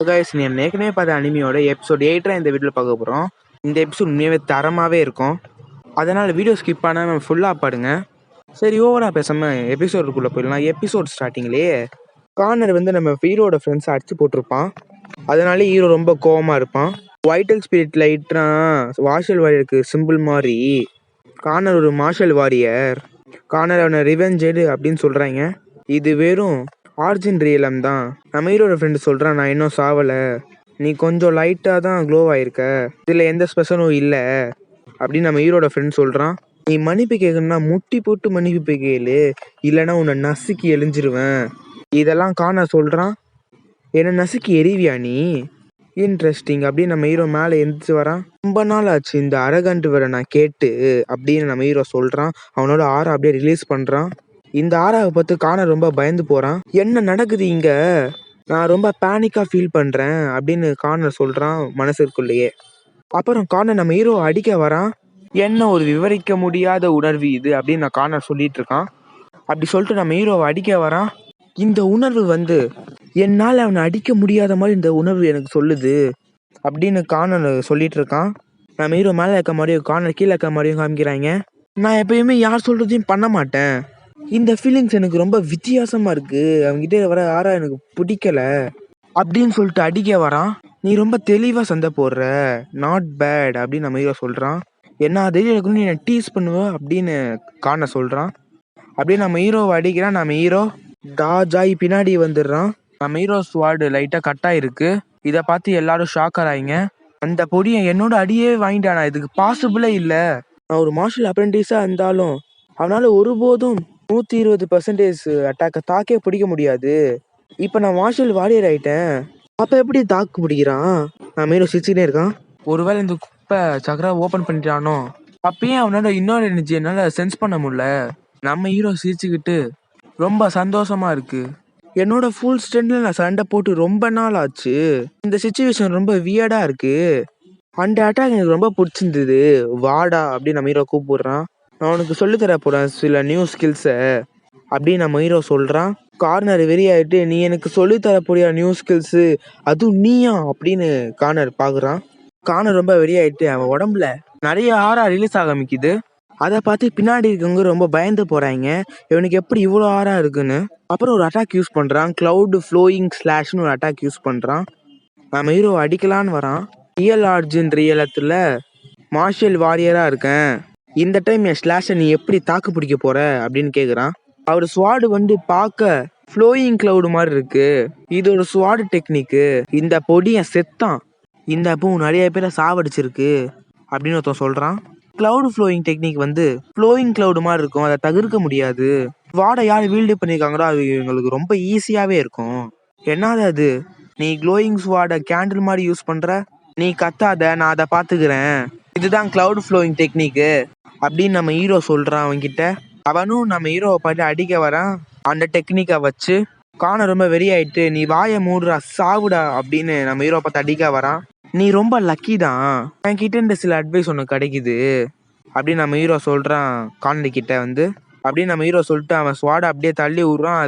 Guys, நீ ஏற்கனவே பார்த்த அனிமியோட எபிசோட் 8 இந்த வீடியோவில் பார்க்க போகிறோம். இந்த எபிசோட் உண்மையாகவே தரமாகவே இருக்கும். அதனால் வீடியோ ஸ்கிப் பண்ணாமல் ஃபுல்லாக பாடுங்க. சரி, ஓவராக பேசாமல் எபிசோடுக்குள்ளே போயிடலாம். எபிசோட் ஸ்டார்டிங்லேயே கார்னர் நம்ம ஹீரோட ஃப்ரெண்ட்ஸை அடிச்சு போட்டிருப்பான். அதனாலே ஹீரோ ரொம்ப கோவமாக இருப்பான். வைட்டல் ஸ்பிரிட் லைட்னா மார்ஷல் வாரியருக்கு சிம்பிள் மாதிரி கார்னர் ஒரு மார்ஷல் வாரியர். கார்னர் அவனை ரிவெஞ்சடு அப்படின்னு சொல்கிறாங்க. இது வெறும் ஆர்ஜின் ரியலம் தான். நம்ம ஹீரோட ஃப்ரெண்டு சொல்கிறான், நான் இன்னும் சாவலை, நீ கொஞ்சம் லைட்டாக தான் க்ளோ ஆகிருக்க, இதில் எந்த ஸ்பெஷலும் இல்லை அப்படின்னு நம்ம ஹீரோட ஃப்ரெண்ட் சொல்கிறான். நீ மன்னிப்பு கேட்கணும்னா முட்டி போட்டு மன்னிப்பு கேளு, இல்லைன்னா உன்னை நசுக்கி எழிஞ்சிருவேன். இதெல்லாம் கார்னர் சொல்கிறான். என்னை நசுக்கி எறிவியா நீ? இன்ட்ரெஸ்டிங் அப்படின்னு நம்ம ஹீரோ மேலே எந்திரிச்சு வரான். ரொம்ப நாள் ஆச்சு இந்த அரகண்ட் வர நான் கேட்டு அப்படின்னு நம்ம ஹீரோ சொல்கிறான். அவனோட ஆரை அப்படியே ரிலீஸ் பண்ணுறான். இந்த ஆறாவை பார்த்து கார்னர் ரொம்ப பயந்து போகிறான். என்ன நடக்குது இங்கே? நான் ரொம்ப பேனிக்காக ஃபீல் பண்ணுறேன் அப்படின்னு கார்னர் சொல்கிறான் மனசுக்குள்ளேயே. அப்புறம் கார்னர் நம்ம ஹீரோ அடிக்க வரான். என்ன ஒரு விவரிக்க முடியாத உணர்வு இது அப்படின்னு நான் கார்னர் சொல்லிட்டு இருக்கான். அப்படி சொல்லிட்டு நம்ம ஹீரோவை அடிக்க வரான். இந்த உணர்வு என்னால் அவனை அடிக்க முடியாத மாதிரி இந்த உணர்வு எனக்கு சொல்லுது அப்படின்னு கார்னர் சொல்லிட்டு இருக்கான். நம்ம ஹீரோ மேலே இருக்க மாதிரியும் கார்னர் கீழே இருக்க மாதிரியும் காமிக்கிறாங்க. நான் எப்பயுமே யார் சொல்கிறதையும் பண்ண மாட்டேன், இந்த ஃபீலிங்ஸ் எனக்கு ரொம்ப வித்தியாசமாக இருக்குது, அவங்ககிட்ட வர ஆறா எனக்கு பிடிக்கல அப்படின்னு சொல்லிட்டு அடிக்க வரான். நீ ரொம்ப தெளிவாக சண்டை போடுற, நாட் பேட் அப்படின்னு நம்ம ஹீரோ சொல்கிறான். என்ன தைரியம் இருக்குன்னு நீ டீஸ் பண்ணுவ அப்படின்னு கார்னர் சொல்கிறான். அப்படியே நம்ம ஹீரோவை அடிக்கிறான். நம்ம ஹீரோ டாஜாய் பின்னாடி வந்துடுறான். நம்ம ஹீரோ ஸ்வாடு லைட்டாக கட்டாக இருக்குது. இதை பார்த்து எல்லாரும் ஷாக் ஆகிறாங்க. அந்த பொடியை என்னோட அடியே வாங்கிட்டானா, இதுக்கு பாசிபிளே இல்லை. நான் ஒரு மார்ஷல் அப்ரெண்டிஸாக இருந்தாலும் அவனால் ஒருபோதும் 120% அட்டாக்கை தாக்கே பிடிக்க முடியாது. இப்போ நான் மார்ஷல் வாரியர் ஆகிட்டேன், அப்போ எப்படி தாக்கு பிடிக்கிறான்? நான் ஹீரோ சிரிச்சுக்கிட்டே இருக்கான். ஒருவேளை இந்த குப்பை சக்கரை ஓப்பன் பண்ணிட்டானோ, அப்பயும் அவனோட இன்னொரு எனர்ஜி என்னால் சென்ஸ் பண்ண முடியல. நம்ம ஹீரோ சிரிச்சுக்கிட்டு ரொம்ப சந்தோஷமா இருக்கு, என்னோட ஃபுல் ஸ்ட்ரென்த்ல நான் சண்டை போட்டு ரொம்ப நாள் ஆச்சு, இந்த சுச்சுவேஷன் ரொம்ப வியர்டாக இருக்கு, அந்த அட்டாக் எனக்கு ரொம்ப பிடிச்சிருந்தது, வாடா அப்படின்னு நம்ம ஹீரோ கூப்பிடுறான். நான் உனக்கு சொல்லித்தர போகிறேன் சில நியூ ஸ்கில்ஸை அப்படின்னு நம்ம ஹீரோ சொல்கிறான். கார்னர் வெறியாயிட்டு, நீ எனக்கு சொல்லித்தரக்கூடிய நியூ ஸ்கில்ஸு அதுவும் நீயா அப்படின்னு கார்னர் பார்க்குறான். கார்னர் ரொம்ப வெறியாயிட்டு அவன் உடம்புல நிறைய ஆறா ரிலீஸ் ஆரம்பிக்குது. அதை பார்த்து பின்னாடி இருக்கவங்க ரொம்ப பயந்து போகிறாங்க, இவனுக்கு எப்படி இவ்வளோ ஆறா இருக்குன்னு. அப்புறம் ஒரு அட்டாக் யூஸ் பண்ணுறான், க்ளவுடு ஃப்ளோயிங் ஸ்லாஷ்னு ஒரு அட்டாக் யூஸ் பண்ணுறான். நம்ம ஹீரோ அடிக்கலான்னு வரான். ரியல் ஆர்ஜின் ரியலத்தில் மார்ஷல் வாரியராக இருக்கேன், இந்த டைம் என் ஸ்லாஷை நீ எப்படி தாக்கு பிடிக்க போற அப்படின்னு கேட்குறான். அவர் ஸ்வாடு பார்க்க ஃப்ளோயிங் கிளவுடு மாதிரி இருக்கு, இது ஒரு ஸ்வாடு டெக்னிக்கு, இந்த பொடியை செத்தான், இந்த பூ நிறைய பேரை சாவடிச்சிருக்கு அப்படின்னு ஒருத்தன் சொல்கிறான். Cloud flowing technique flowing cloud மாதிரி இருக்கும், அதை தவிர்க்க முடியாது, வாடை யார் வீல்டு பண்ணியிருக்காங்களோ அது எங்களுக்கு ரொம்ப ஈஸியாகவே இருக்கும். என்னது அது, நீ க்ளோயிங் ஸ்வாடை கேண்டில் மாதிரி யூஸ் பண்ணுற, நீ கத்தாத, நான் அதை பார்த்துக்கிறேன், இதுதான் கிளவுட் ஃப்ளோயிங் டெக்னிக்கு அப்படின்னு நம்ம ஹீரோ சொல்கிறான் அவன்கிட்ட. அவனும் நம்ம ஹீரோவை பார்த்து அடிக்க வரான். அந்த டெக்னிக்கை வச்சு கார்னர் ரொம்ப வெறியாயிட்டு, நீ வாயை மூடுறா சாவுடா அப்படின்னு நம்ம ஹீரோவை பார்த்து அடிக்க வரான். நீ ரொம்ப லக்கி தான், என்கிட்ட இந்த சில அட்வைஸ் ஒன்று கிடைக்குது அப்படின்னு நம்ம ஹீரோ சொல்கிறான் கார்னர் கிட்ட அப்படின்னு நம்ம ஹீரோ சொல்லிட்டு அவன் ஸ்வாடை அப்படியே தள்ளி விட்றான்.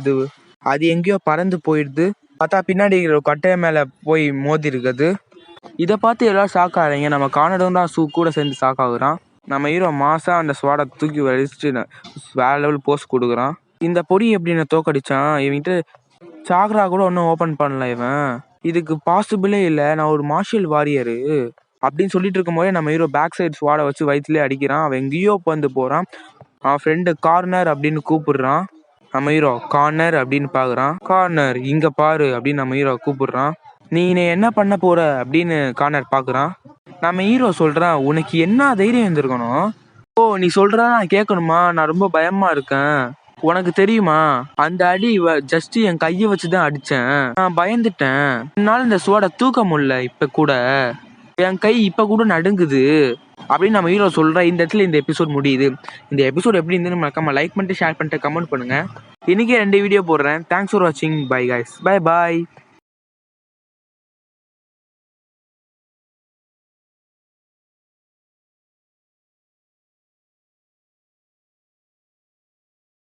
அது எங்கேயோ பறந்து போயிடுது. பார்த்தா பின்னாடி கட்டையை மேலே போய் மோதி இருக்குது. இதை பார்த்து எல்லாரும் ஷாக் ஆகிறாங்க. நம்ம கார்னரும் தான் கூட சேர்ந்து ஷாக் ஆகுறான். நம்ம ஹீரோ மாசா அந்த ஸ்வாடை தூக்கி வலிச்சுட்டு வேற லெவல் போஸ்ட் கொடுக்குறான். இந்த பொடி எப்படின்னு தோக்கடிச்சான், இவன்கிட்ட சாக்ரா கூட ஒன்றும் ஓப்பன் பண்ணல, இவன் இதுக்கு பாசிபிளே இல்லை, நான் ஒரு மார்ஷல் வாரியரு அப்படின்னு சொல்லிட்டு இருக்கும் போதே நம்ம ஹீரோ பேக் சைடு ஸ்வாடை வச்சு வயிற்றுலேயே அடிக்கிறான். அவன் எங்கேயோ போகிறான். அவன் ஃப்ரெண்டு கார்னர் அப்படின்னு கூப்பிடுறான். நம்ம ஹீரோ கார்னர் அப்படின்னு பார்க்குறான். கார்னர் இங்கே பாரு அப்படின்னு நம்ம ஹீரோ கூப்பிடுறான். நீ என்ன பண்ண போற அப்படின்னு கார்னர் பார்க்குறான். நம்ம ஹீரோ சொல்கிறான், உனக்கு என்ன தைரியம் இருந்திருக்கணும், ஓ நீ சொல்கிறா நான் கேட்கணுமா, நான் ரொம்ப பயமாக இருக்கேன், உனக்கு தெரியுமா அந்த அடி ஜஸ்ட் என் கையை வச்சு தான் அடித்தேன், நான் பயந்துட்டேன், என்னால் இந்த ஸ்வாடை தூக்க முடியல, இப்போ கூட என் கை இப்போ கூட நடுங்குது அப்படின்னு நம்ம ஹீரோ சொல்கிறேன். இந்த இடத்துல இந்த எபிசோட் முடியுது. இந்த எபிசோட் எப்படி இருந்துன்னு மறக்காம லைக் பண்ணிட்டு ஷேர் பண்ணிட்டு கமெண்ட் பண்ணுங்கள். இன்றைக்கே 2 வீடியோ போடுறேன். தேங்க்ஸ் ஃபார் வாட்சிங். Bye guys, bye bye.